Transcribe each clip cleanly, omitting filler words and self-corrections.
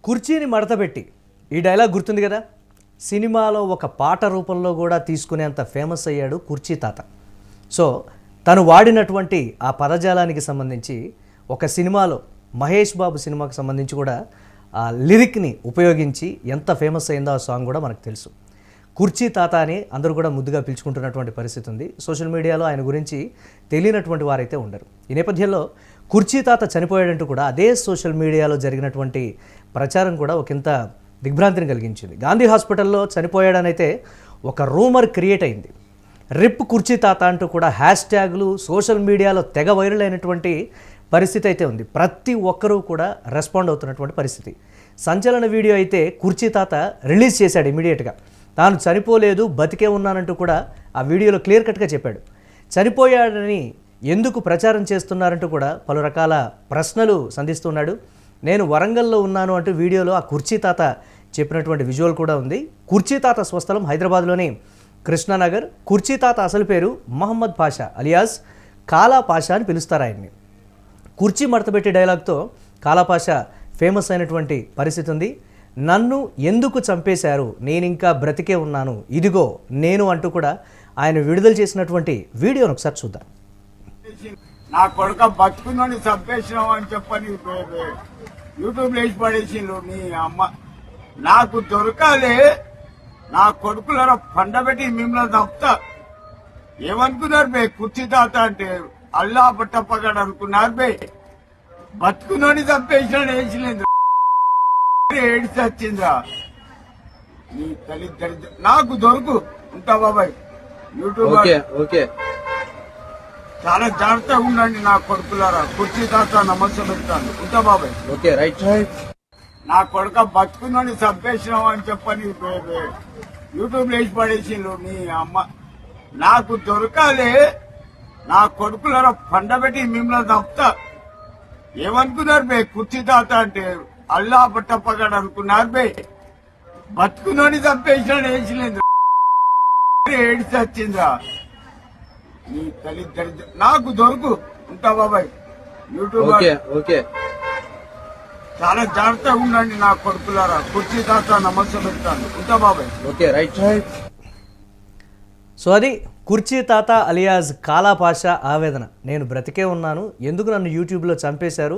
కుర్చీని మడతపెట్టి ఈ డైలాగ్ గుర్తుంది కదా. సినిమాలో ఒక పాట రూపంలో కూడా తీసుకునేంత ఫేమస్ అయ్యాడు కుర్చీ తాత. సో తను వాడినటువంటి ఆ పదజాలానికి సంబంధించి ఒక సినిమాలో మహేష్ బాబు సినిమాకి సంబంధించి కూడా ఆ లిరిక్ని ఉపయోగించి ఎంత ఫేమస్ అయిందో ఆ సాంగ్ కూడా మనకు తెలుసు. కుర్చీ తాత అని అందరూ కూడా ముద్దుగా పిలుచుకుంటున్నటువంటి పరిస్థితి ఉంది. సోషల్ మీడియాలో ఆయన గురించి తెలియనటువంటి వారైతే ఉండరు. ఈ నేపథ్యంలో కుర్చీ తాత చనిపోయాడంటూ కూడా అదే సోషల్ మీడియాలో జరిగినటువంటి ప్రచారం కూడా ఒకంత దిగ్భ్రాంతిని కలిగించింది. గాంధీ హాస్పిటల్లో చనిపోయాడనైతే ఒక రూమర్ క్రియేట్ అయింది. రిప్ కుర్చీ తాత అంటూ కూడా హ్యాష్ ట్యాగులు సోషల్ మీడియాలో తెగ వైరల్ అయినటువంటి పరిస్థితి అయితే ఉంది. ప్రతి ఒక్కరూ కూడా రెస్పాండ్ అవుతున్నటువంటి పరిస్థితి. సంచలన వీడియో అయితే కుర్చీ తాత రిలీజ్ చేశాడు ఇమీడియట్గా. తాను చనిపోలేదు, బతికే ఉన్నానంటూ కూడా ఆ వీడియోలో క్లియర్ కట్గా చెప్పాడు. చనిపోయాడని ఎందుకు ప్రచారం చేస్తున్నారంటూ కూడా పలు రకాల ప్రశ్నలు సంధిస్తున్నాడు. నేను వరంగల్లో ఉన్నాను అంటూ వీడియోలో ఆ కుర్చీ తాత చెప్పినటువంటి విజువల్ కూడా ఉంది. కుర్చీ తాత స్వస్థలం హైదరాబాద్లోని కృష్ణానగర్. కుర్చీ తాత అసలు పేరు మహమ్మద్ పాషా అలియాస్ కాలా పాషా అని పిలుస్తారు ఆయన్ని. కుర్చీ మడతపెట్టి డైలాగ్తో కాలా పాషా ఫేమస్ అయినటువంటి పరిస్థితి ఉంది. నన్ను ఎందుకు చంపేశారు, నేను ఇంకా బ్రతికే ఉన్నాను, ఇదిగో నేను అంటూ కూడా ఆయన విడుదల చేసినటువంటి వీడియోను ఒకసారి చూద్దాం. నా కొడుక బతుకుని చంపేసినావు అని చెప్పని యూట్యూబ్ లో వేసి పడేసిండు. నీ అమ్మ నాకు దొరకాలి, నా కొడుకుల పండబెట్టి మిమ్మల్ని చంపుతా. ఏమనుకున్నారు బే కుర్చీ తాత అంటే అల్లా పట్టప్పగాడు అనుకున్నారు బే. బతుకుని చంపేసినాడు వేసిలేదు ఏడిసి వచ్చిందిరా నీ తల్లి దరిద్ర. నాకు దొరుకు ఉంటా బాబాయ్ యూట్యూబ్ చాలా జాగ్రత్తగా ఉండండి నా కొడుకులారా. కుర్చీ తాత నమస్తే పెడతాను ఉంటా బాబాయ్. Okay right. నా కొడుక బతుకుని చంపేసినావు అని చెప్పని యూట్యూబ్ లో వేసి పడేసిండు. నీ అమ్మ నాకు దొరకాలి, నా కొడుకుల పండబెట్టి మిమ్మల్ని చంపుతా. ఏమనుకున్నారు బే కుర్చీ తాత అంటే అల్లా పట్టప్పగాడు అనుకున్నారు బే. బతుకుని చంపేసినాడు వేసిలేదు ఏడిసి వచ్చిందిరా నీ తల్లి దరిద్ర. నాకు దొరుకు ఉంటా బాబాయ్ యూట్యూబ్ చాలా జాగ్రత్తగా ఉండండి నా కొడుకులారా. కుర్చీ తాత నమస్తే పెడతాను ఉంటా బాబాయ్. Okay right. సో అది కుర్చీ తాత అలియాజ్ కాలా పాషా ఆవేదన. నేను బ్రతికే ఉన్నాను, ఎందుకు నన్ను యూట్యూబ్లో చంపేశారు,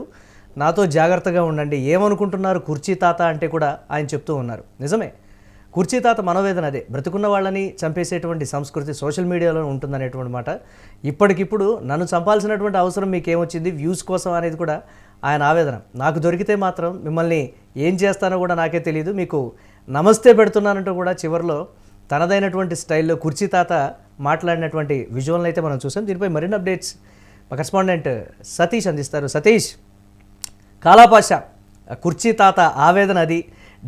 నాతో జాగ్రత్తగా ఉండండి. ఏమనుకుంటున్నారు కుర్చీ తాత అంటే కూడా ఆయన చెప్తూ ఉన్నారు. నిజమే, కుర్చీ తాత మనోవేదన అదే. బ్రతుకున్న వాళ్ళని చంపేసేటువంటి సంస్కృతి సోషల్ మీడియాలో ఉంటుందనేటువంటి మాట. ఇప్పటికిప్పుడు నన్ను చంపాల్సినటువంటి అవసరం మీకేమొచ్చింది, వ్యూస్ కోసం అనేది కూడా ఆయన ఆవేదన. నాకు దొరికితే మాత్రం మిమ్మల్ని ఏం చేస్తానో కూడా నాకే తెలియదు, మీకు నమస్తే పెడుతున్నానంటూ కూడా చివరిలో తనదైనటువంటి స్టైల్లో కుర్చీ తాత మాట్లాడినటువంటి విజువల్ని అయితే మనం చూసాం. దీనిపై మరిన్ని అప్డేట్స్ మా కరెస్పాండెంట్ సతీష్ అందిస్తారు. సతీష్, కాలా పాషా కుర్చీ తాత ఆవేదన అది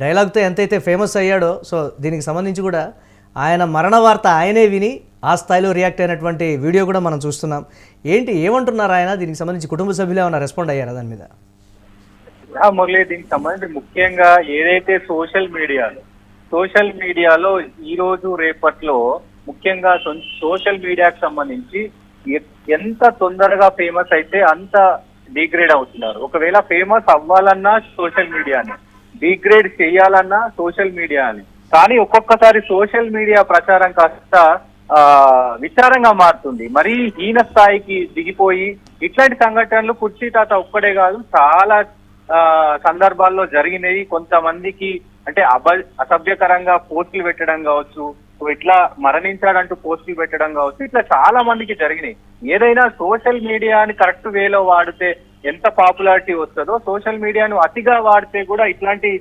డైలాగ్తో ఎంతైతే ఫేమస్ అయ్యాడో, సో దీనికి సంబంధించి కూడా ఆయన మరణ వార్త ఆయనే విని ఆ స్థాయిలో రియాక్ట్ అయినటువంటి వీడియో కూడా మనం చూస్తున్నాం. ఏంటి ఏమంటున్నారు ఆయన, దీనికి సంబంధించి కుటుంబ సభ్యులు ఏమైనా రెస్పాండ్ అయ్యారా దాని మీద? మురళి, దీనికి సంబంధించి ముఖ్యంగా ఏదైతే సోషల్ మీడియాలో ఈ రోజు రేపట్లో ముఖ్యంగా సోషల్ మీడియాకి సంబంధించి ఎంత తొందరగా ఫేమస్ అయితే అంత డిగ్రేడ్ అవుతున్నారు. ఒకవేళ ఫేమస్ అవ్వాలన్నా సోషల్ మీడియాని, డిగ్రేడ్ చేయాలన్నా సోషల్ మీడియాని. కానీ ఒక్కొక్కసారి సోషల్ మీడియా ప్రచారం కాస్త విచారంగా మారుతుంది, మరీ హీన స్థాయికి దిగిపోయి ఇట్లాంటి సంఘటనలు కుర్చీ తాత ఒక్కడే కాదు చాలా సందర్భాల్లో జరిగినాయి. కొంతమందికి అంటే అసభ్యకరంగా పోస్టులు పెట్టడం కావచ్చు, ఇట్లా మరణించాడంటూ పోస్టులు పెట్టడం కావచ్చు, ఇట్లా చాలా మందికి జరిగినాయి. ఏదైనా సోషల్ మీడియాని కరెక్ట్ వేలో వాడితే ఎంత పాపులారిటీ వస్తుందో, సోషల్ మీడియాను అతిగా వాడితే కూడా ఇట్లాంటి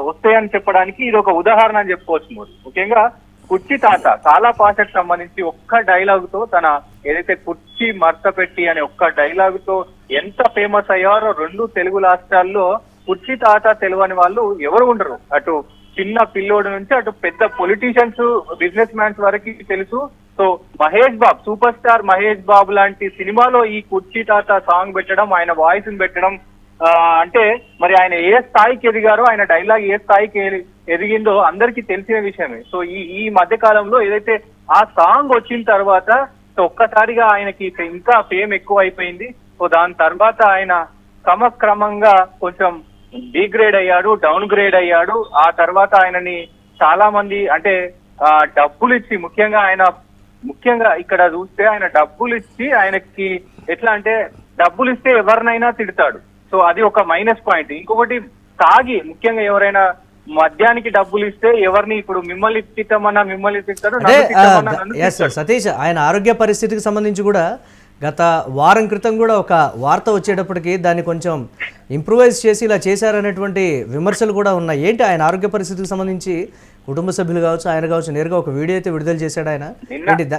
వస్తాయని చెప్పడానికి ఇది ఒక ఉదాహరణ అని చెప్పుకోవచ్చు. ముఖ్యంగా కుర్చీ తాత కాలా పాషకు సంబంధించి ఒక్క డైలాగ్ తో తన ఏదైతే కుర్చీ మర్తపెట్టి అనే ఒక్క డైలాగ్ తో ఎంత ఫేమస్ అయ్యారో రెండు తెలుగు రాష్ట్రాల్లో కుర్చీ తాత తెలియని వాళ్ళు ఎవరు ఉండరు. అటు చిన్న పిల్లోడు నుంచి అటు పెద్ద పొలిటీషియన్స్, బిజినెస్ మ్యాన్స్ వరకు తెలుసు. So Mahesh Babu, super star Mahesh Babu లాంటి సినిమాలో ఈ కుర్చీ తాత సాంగ్ పెట్టడం, ఆయన వాయిస్ పెట్టడం అంటే మరి ఆయన ఏ స్థాయికి ఎదిగారో, ఆయన డైలాగ్ ఏ స్థాయికి ఎదిగిందో అందరికీ తెలిసిన విషయమే. సో ఈ మధ్య కాలంలో ఏదైతే ఆ సాంగ్ వచ్చిన తర్వాత ఒక్కసారిగా ఆయనకి ఇంకా ఫేమ్ ఎక్కువ అయిపోయింది. సో దాని తర్వాత ఆయన క్రమక్రమంగా కొంచెం డిగ్రేడ్ అయ్యాడు, డౌన్ గ్రేడ్ అయ్యాడు. ఆ తర్వాత ఆయనని చాలా మంది అంటే డబ్బులు ఇచ్చి, ముఖ్యంగా ఇక్కడ చూస్తే ఆయన డబ్బులు ఇచ్చి ఆయనకి ఎట్లా అంటే డబ్బులు ఇస్తే ఎవరినైనా తిడతాడు. సో అది ఒక మైనస్ పాయింట్. ఇంకొకటి తాగి, ముఖ్యంగా ఎవరైనా మద్యానికి డబ్బులు ఇస్తే ఎవరిని ఇప్పుడు మిమ్మల్ని తిట్టమన్నా మిమ్మల్ని తిట్టారు, అదే సతీష్, ఆయన ఆరోగ్య పరిస్థితికి సంబంధించి కూడా గత వారం క్రితం కూడా ఒక వార్త వచ్చేటప్పటికి దాన్ని కొంచెం ఇంప్రూవైజ్ చేసి ఇలా చేశారనేటువంటి విమర్శలు కూడా ఉన్నాయి. ఏంటి ఆయన ఆరోగ్య పరిస్థితికి సంబంధించి కుటుంబ సభ్యులు కావచ్చు, ఆయన కావచ్చు, నేరుగా ఒక వీడియో అయితే విడుదల చేశాడు ఆయన.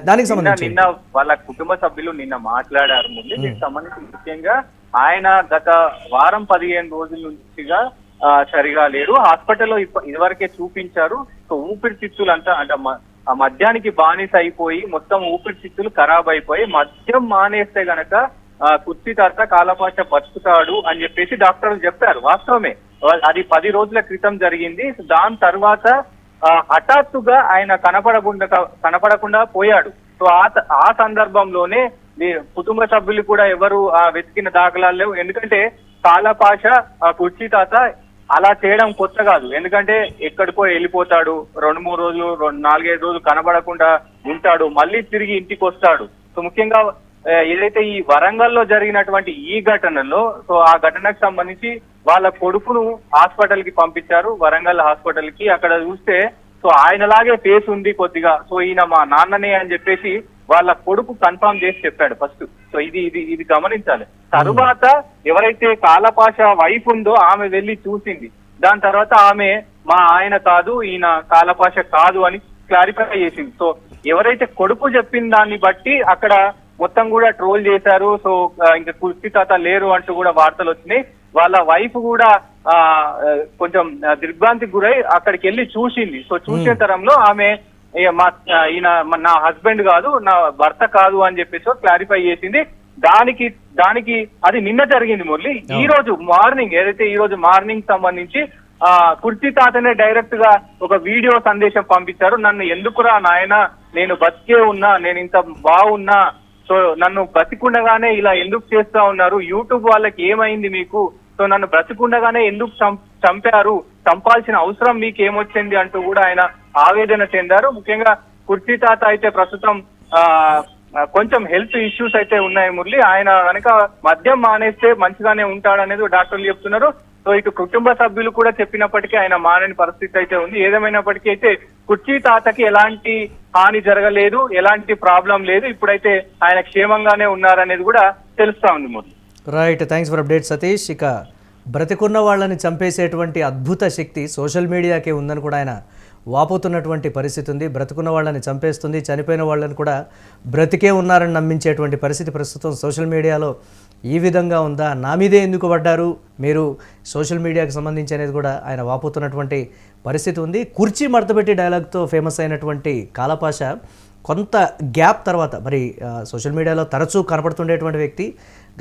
దానికి సంబంధించి నిన్న వాళ్ళ కుటుంబ సభ్యులు నిన్న మాట్లాడారు. ముందు దీనికి సంబంధించి ముఖ్యంగా ఆయన గత వారం 15 రోజుల నుంచిగా సరిగా లేరు. హాస్పిటల్లో ఇదివరకే చూపించారు. సో ఊపిరితిత్తులు అంతా అంటే ఆ మద్యానికి బానిస అయిపోయి మొత్తం ఊపిరితిత్తులు ఖరాబ్ అయిపోయి మద్యం మానేస్తే గనక కుర్చీ తాత కాలపాష బతుకుతాడు అని చెప్పేసి డాక్టర్లు చెప్పారు. వాస్తవమే, అది 10 రోజుల క్రితం జరిగింది. దాని తర్వాత హఠాత్తుగా ఆయన కనపడకుండా పోయాడు. సో ఆ సందర్భంలోనే కుటుంబ సభ్యులు కూడా ఎవరు వెతికిన దాఖలాలు లేవు. ఎందుకంటే కాలపాష కుర్చీ తాత అలా చేయడం కొత్త కాదు. ఎందుకంటే ఎక్కడికో వెళ్ళిపోతాడు, 2-3 రోజులు 4-5 రోజులు కనబడకుండా ఉంటాడు, మళ్ళీ తిరిగి ఇంటికి వస్తాడు. సో ముఖ్యంగా ఏదైతే ఈ వరంగల్లో జరిగినటువంటి ఈ ఘటనలో, సో ఆ ఘటనకు సంబంధించి వాళ్ళ కొడుకును హాస్పిటల్ కి పంపించారు, వరంగల్ హాస్పిటల్ కి. అక్కడ చూస్తే సో ఆయనలాగే ఫేస్ ఉంది కొద్దిగా. సో ఈయన మా నాన్ననే అని చెప్పేసి వాళ్ళ కొడుకు కన్ఫర్మ్ చేసి చెప్పాడు ఫస్ట్. సో ఇది గమనించాలి. తరువాత ఎవరైతే కాలపాష వైఫ్ ఉందో ఆమె వెళ్లి చూసింది. దాని తర్వాత ఆమె మా ఆయన కాదు, ఈయన కాలపాష కాదు అని క్లారిఫై చేసింది. సో ఎవరైతే కొడుకు చెప్పిన దాన్ని బట్టి అక్కడ మొత్తం కూడా ట్రోల్ చేశారు. సో ఇంకా కుర్చీ తాత లేరు అంటూ కూడా వార్తలు వచ్చినాయి. వాళ్ళ వైఫ్ కూడా కొంచెం దిగ్భ్రాంతికి గురై అక్కడికి వెళ్ళి చూసింది. సో చూసే తరంలో ఆమె ఈయన నా హస్బెండ్ కాదు, నా భర్త కాదు అని చెప్పేసి క్లారిఫై చేసింది. దానికి అది నిన్న జరిగింది మురళి. ఈ రోజు మార్నింగ్, ఏదైతే ఈ రోజు మార్నింగ్ సంబంధించి కుర్చీ తాతనే డైరెక్ట్ గా ఒక వీడియో సందేశం పంపించారు. నన్ను ఎందుకురా నాయన, నేను బతికే ఉన్నా, నేను ఇంత బాగున్నా, సో నన్ను బ్రతికుండగానే ఇలా ఎందుకు చేస్తా ఉన్నారు, యూట్యూబ్ వాళ్ళకి ఏమైంది మీకు, సో నన్ను బ్రతికుండగానే ఎందుకు చంపారు, చంపాల్సిన అవసరం మీకు ఏమొచ్చింది అంటూ కూడా ఆయన ఆవేదన చెందారు. ముఖ్యంగా కుర్చీ తాత అయితే ప్రస్తుతం కొంచెం హెల్త్ ఇష్యూస్ అయితే ఉన్నాయి మురళి. ఆయన కనుక మద్యం మానేస్తే మంచిగానే ఉంటాడనేది డాక్టర్లు చెప్తున్నారు. సో ఇటు కుటుంబ సభ్యులు కూడా చెప్పినప్పటికీ ఆయన మానని పరిస్థితి అయితే ఉంది. ఏదేమైనప్పటికీ అయితే కుర్చీ తాతకి ఎలాంటి హాని జరగలేదు, ఎలాంటి ప్రాబ్లం లేదు. ఇప్పుడైతే ఆయన క్షేమంగానే ఉన్నారనేది కూడా తెలుస్తా ఉంది Murali. Right, thanks for update Satish. ఇక బ్రతికున్న వాళ్ళని చంపేసేటువంటి అద్భుత శక్తి సోషల్ మీడియాకే ఉందని కూడా ఆయన వాపోతున్నటువంటి పరిస్థితి ఉంది. బ్రతుకున్న వాళ్ళని చంపేస్తుంది, చనిపోయిన వాళ్ళని కూడా బ్రతికే ఉన్నారని నమ్మించేటువంటి పరిస్థితి ప్రస్తుతం సోషల్ మీడియాలో ఈ విధంగా ఉందా, నా మీదే ఎందుకు పడ్డారు మీరు సోషల్ మీడియాకి సంబంధించి అనేది కూడా ఆయన వాపోతున్నటువంటి పరిస్థితి ఉంది. కుర్చీ మడతపెట్టి డైలాగ్తో ఫేమస్ అయినటువంటి కాలపాష కొంత గ్యాప్ తర్వాత మరి సోషల్ మీడియాలో తరచూ కనపడుతుండేటువంటి వ్యక్తి.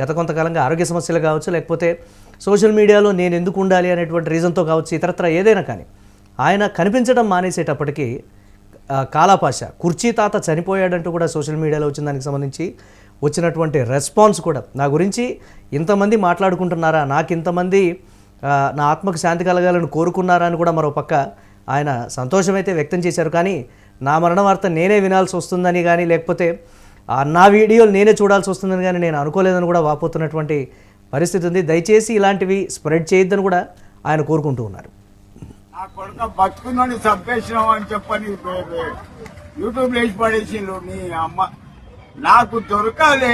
గత కొంతకాలంగా ఆరోగ్య సమస్యలు కావచ్చు, లేకపోతే సోషల్ మీడియాలో నేను ఎందుకు ఉండాలి అనేటువంటి రీజన్తో కావచ్చు, ఇతరత్ర ఏదైనా కానీ ఆయన కనిపించడం మానేసేటప్పటికీ కాలపాష కుర్చీ తాత చనిపోయాడంటూ కూడా సోషల్ మీడియాలో వచ్చిన దానికి సంబంధించి వచ్చినటువంటి రెస్పాన్స్ కూడా, నా గురించి ఇంతమంది మాట్లాడుకుంటున్నారా, నాకు ఇంతమంది నా ఆత్మకు శాంతి కలగాలని కోరుకున్నారా అని కూడా మరో పక్క ఆయన సంతోషమైతే వ్యక్తం చేశారు. కానీ నా మరణ వార్త నేనే వినాల్సి వస్తుందని కానీ, లేకపోతే నా వీడియోలు నేనే చూడాల్సి వస్తుందని కానీ నేను అనుకోలేదని కూడా వాపోతున్నటువంటి పరిస్థితి ఉంది. దయచేసి ఇలాంటివి స్ప్రెడ్ చేయొద్దని కూడా ఆయన కోరుకుంటూ ఉన్నారు. నా కొడుక బతుకున్నాను చంపేసినావు అని చెప్పని యూట్యూబ్ లేచి పడేసిండు. నీ అమ్మ నాకు దొరకాలి,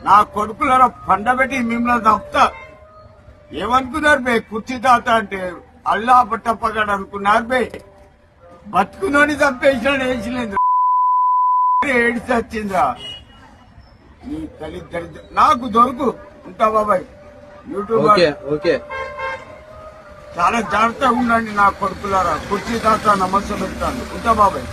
నా కొడుకుల పండబెట్టి మిమ్మల్ని చంపుతా. ఏమనుకున్నారు బే, కుర్చీ తాత అంటే అల్లా పట్టప్పగాడు అనుకున్నారు బే. బతుకున్నాని చంపేసినాడు, వేసిలేదు ఏడిసి వచ్చిందిరా నీ తల్లి దరిద్ర. నాకు దొరుకు ఉంటా బాబాయ్ యూట్యూబ్. చాలా జాగ్రత్తగా ఉండండి నా కొడుకులారా. కుర్చీ తాత నమస్తే పెడతాను. ఉంటా బాబాయ్.